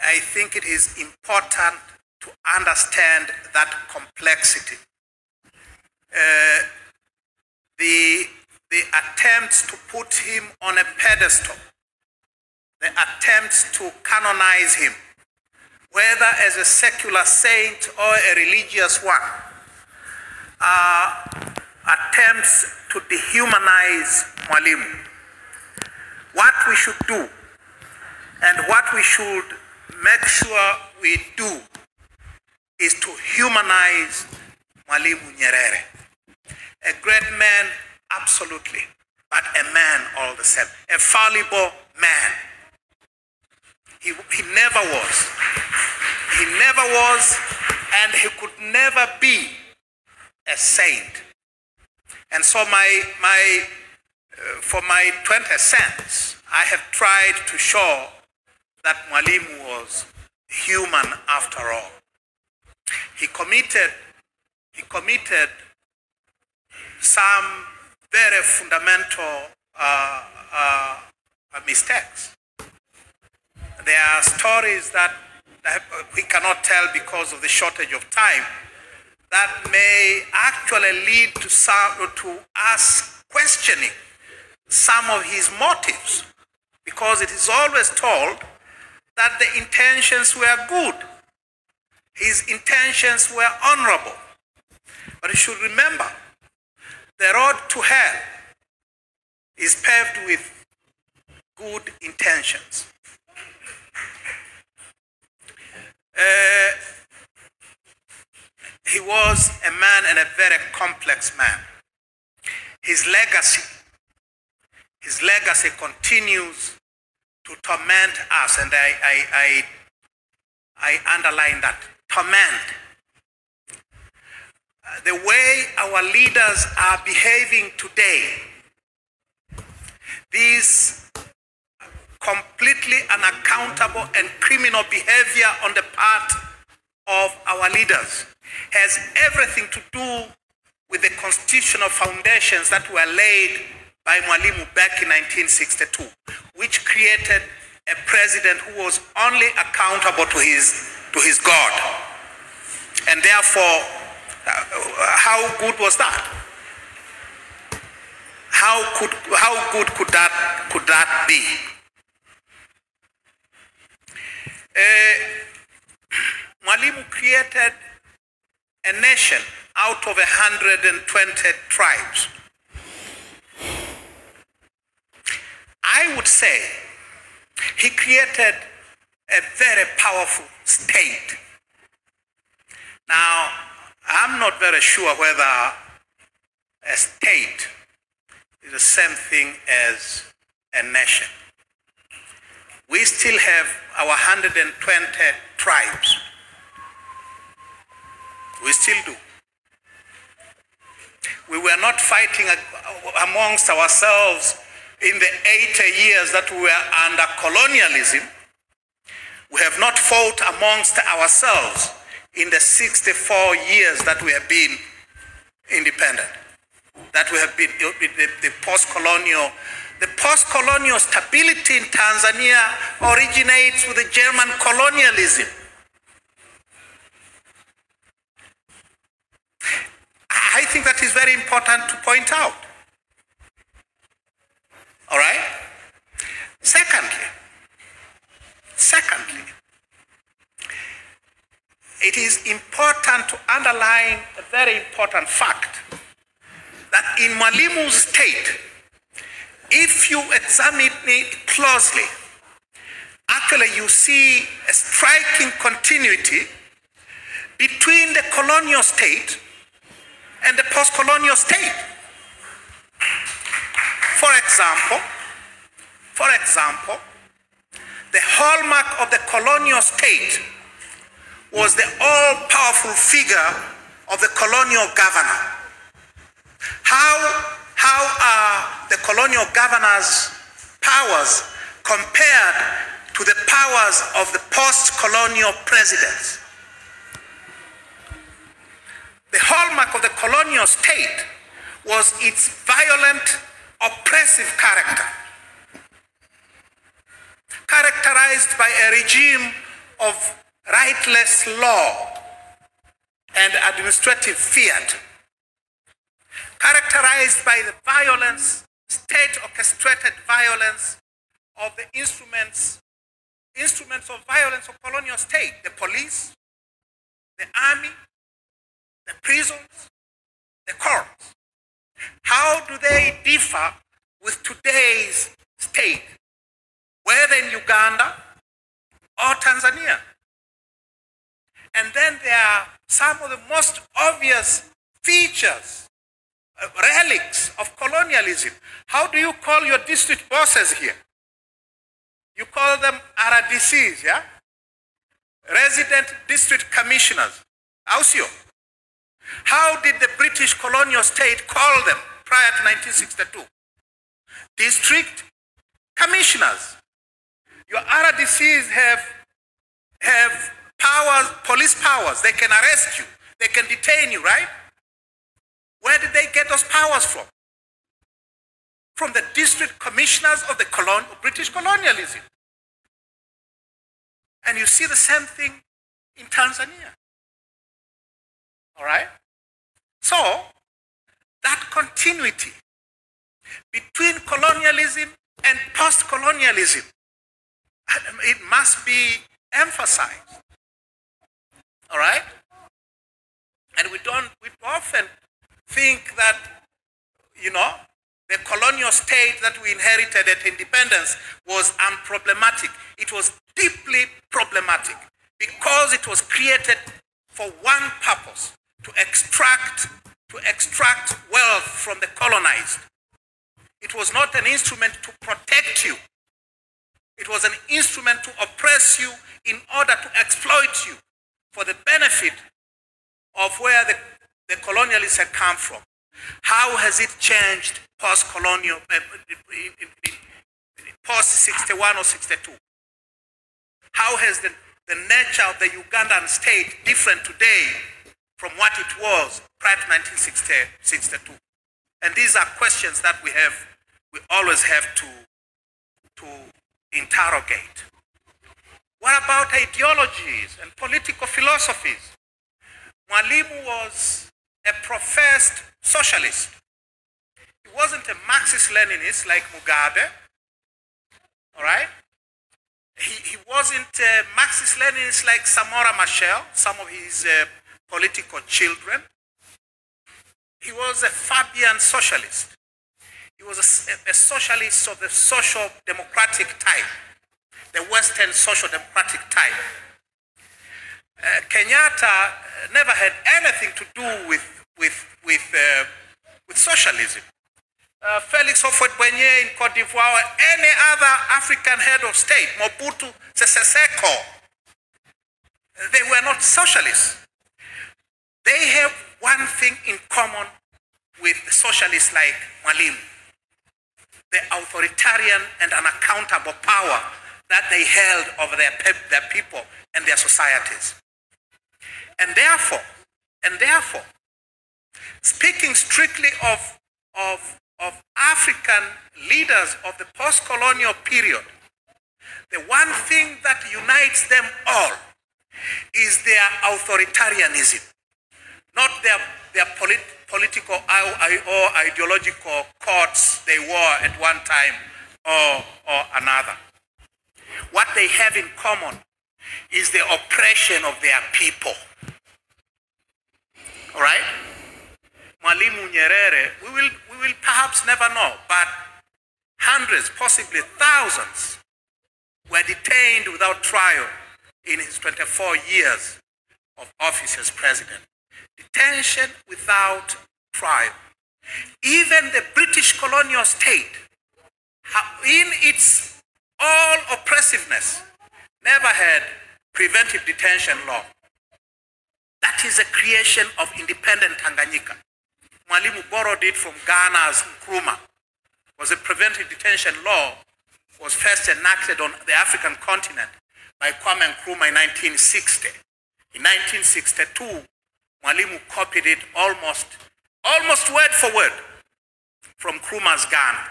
I think it is important to understand that complexity. The attempts to put him on a pedestal, the attempts to canonize him, whether as a secular saint or a religious one, are attempts to dehumanize Mwalimu. What we should do and what we should make sure we do is to humanize Mwalimu Nyerere. A great man, absolutely, but a man all the same. A fallible man. He never was. He never was, and he could never be a saint. And so for my 20 cents, I have tried to show that Mwalimu was human after all. He committed some very fundamental mistakes. There are stories that we cannot tell because of the shortage of time that may actually lead to us questioning some of his motives, because it is always told that the intentions were good. His intentions were honorable. But you should remember, the road to hell is paved with good intentions. He was a man, and a very complex man. His legacy continues to torment us, and I underline that, torment. The way our leaders are behaving today, these completely unaccountable and criminal behavior on the part of our leaders, has everything to do with the constitutional foundations that were laid by Mwalimu back in 1962, which created a president who was only accountable to his God. And therefore, how good was that? How good could that be? Mwalimu created a nation out of 120 tribes. I would say he created a very powerful state. Now, I'm not very sure whether a state is the same thing as a nation. We still have our 120 tribes. We still do. We were not fighting amongst ourselves in the 80 years that we were under colonialism. We have not fought amongst ourselves in the 64 years that we have been independent, that we have been the post-colonial. The post-colonial stability in Tanzania originates with the German colonialism. I think that is very important to point out. All right? Secondly, it is important to underline a very important fact that in Mwalimu's state, if you examine it closely, actually you see a striking continuity between the colonial state and the post-colonial state. For example, the hallmark of the colonial state was the all-powerful figure of the colonial governor. How are the colonial governor's powers compared to the powers of the post-colonial presidents? The hallmark of the colonial state was its violent, oppressive character, characterized by a regime of rightless law and administrative fiat, characterized by the violence, state-orchestrated violence of the instruments of violence of colonial state, the police, the army, the prisons, the courts. How do they differ with today's state, whether in Uganda or Tanzania? And then there are some of the most obvious features, relics of colonialism. How do you call your district bosses here? You call them RDCs, yeah? Resident District Commissioners, AUSIO. How did the British colonial state call them prior to 1962? District Commissioners. Your RDCs have powers, police powers. They can arrest you. They can detain you, right? Where did they get those powers from? From the district commissioners of the British colonialism. And you see the same thing in Tanzania. All right? So, that continuity between colonialism and post-colonialism, it must be emphasized. All right? And we often think that, the colonial state that we inherited at independence was unproblematic. It was deeply problematic because it was created for one purpose, to extract wealth from the colonized. It was not an instrument to protect you. It was an instrument to oppress you in order to exploit you for the benefit of where the colonialists had come from. How has it changed post-colonial, post-61 or 62? How has the nature of the Ugandan state different today from what it was prior to 1962? And these are questions that we always have to interrogate. What about ideologies and political philosophies? Mwalimu was a professed socialist. He wasn't a Marxist-Leninist like Mugabe, all right? He wasn't a Marxist-Leninist like Samora Machel, some of his political children. He was a Fabian socialist. He was a socialist of the social democratic type, the Western social democratic type. Kenyatta never had anything to do with socialism. Felix Houphouët-Boigny in Cote d'Ivoire, any other African head of state, Mobutu Sese Seko, they were not socialists. They have one thing in common with socialists like Mwalimu: the authoritarian and unaccountable power that they held over their people and their societies. And therefore, speaking strictly of African leaders of the post-colonial period, the one thing that unites them all is their authoritarianism, not their political or ideological courts they wore at one time or another. What they have in common is the oppression of their people. All right? Mwalimu Nyerere, we will perhaps never know, but hundreds, possibly thousands, were detained without trial in his 24 years of office as president. Detention without trial. Even the British colonial state, in its all oppressiveness, never had preventive detention law. That is a creation of independent Tanganyika. Mwalimu borrowed it from Ghana's Nkrumah. Was a preventive detention law was first enacted on the African continent by Kwame Nkrumah in 1960. In 1962, Mwalimu copied it almost word for word from Nkrumah's Ghana.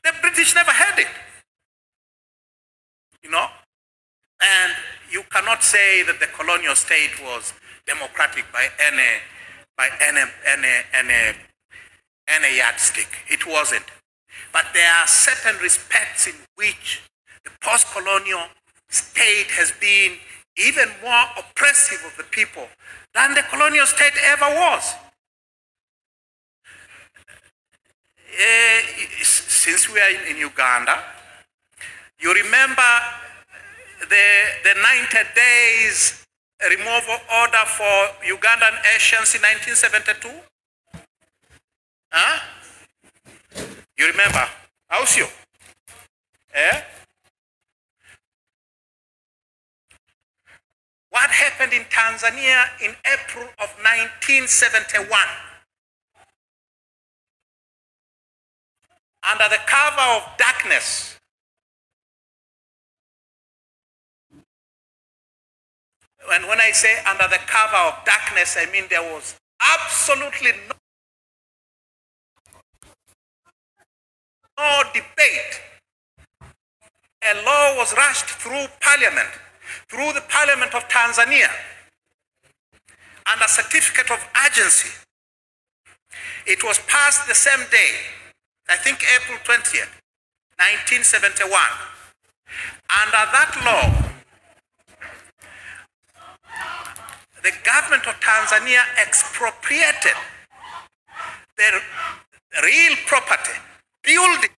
The British never had it, And you cannot say that the colonial state was democratic by any yardstick. It wasn't. But there are certain respects in which the post-colonial state has been even more oppressive of the people than the colonial state ever was. Since we are in Uganda, you remember the 90 days removal order for Ugandan Asians in 1972? Huh? You remember? How's you? Eh? What happened in Tanzania in April of 1971? Under the cover of darkness, and when I say under the cover of darkness, I mean there was absolutely no debate. A law was rushed through Parliament, through the Parliament of Tanzania, under certificate of urgency. It was passed the same day, I think April 20th, 1971. Under that law, the government of Tanzania expropriated the real property, building